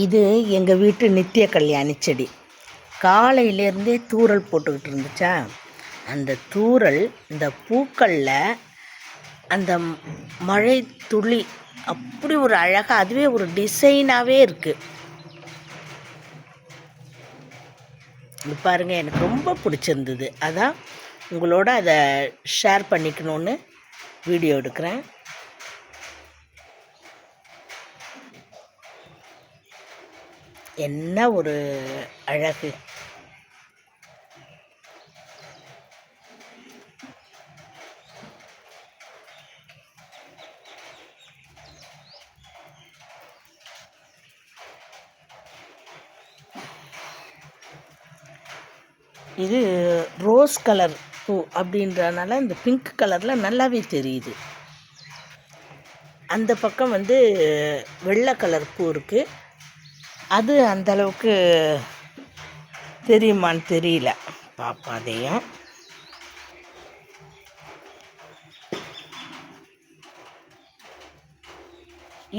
இது எங்கள் வீட்டு நித்திய கல்யாணி செடி. காலையிலேருந்தே தூறல் போட்டுக்கிட்டு இருந்துச்சா, அந்த தூறல் இந்த பூக்களில் அந்த மழை துளி அப்படி ஒரு அழகாக, அதுவே ஒரு டிசைனாகவே இருக்குது. இது பாருங்கள், எனக்கு ரொம்ப பிடிச்சிருந்தது. அதான் உங்களோட அதை ஷேர் பண்ணிக்கணுன்னு வீடியோ எடுக்கிறேன். என்ன ஒரு அழகு! இது ரோஸ் கலர் பூ அப்படின்றனால இந்த பிங்க் கலரில் நல்லாவே தெரியுது. அந்த பக்கம் வெள்ளை கலர் பூ இருக்குது. அது அந்தளவுக்கு தெரியுமான்னு தெரியல. பாப்பா அதையும்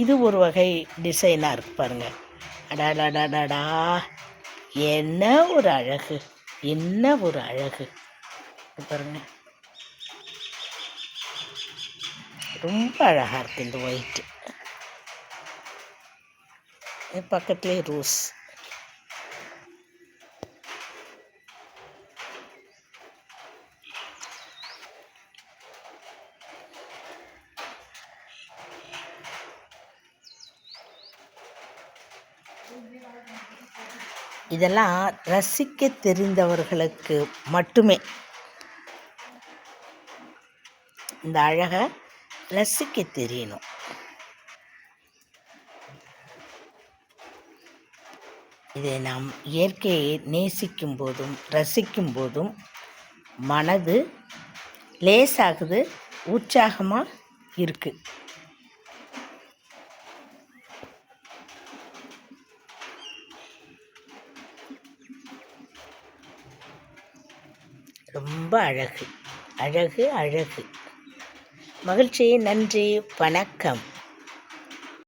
இது ஒரு வகை டிசைனாக இருக்குது பாருங்கள். அடாடாடாடாடா, என்ன ஒரு அழகு, என்ன ஒரு அழகு பாருங்கள். ரொம்ப அழகாக இருக்குது இந்த ஒயிட்டு. பக்கத்துலேயே ரோஸ். இதெல்லாம் ரசிக்க தெரிந்தவர்களுக்கு மட்டுமே இந்த அழகை ரசிக்க தெரியணும். இதை நாம் இயற்கையை நேசிக்கும் போதும் ரசிக்கும் போதும் மனது லேசாகுது, உற்சாகமாக இருக்குது. ரொம்ப அழகு, அழகு, அழகு. மகிழ்ச்சி. நன்றி, வணக்கம்.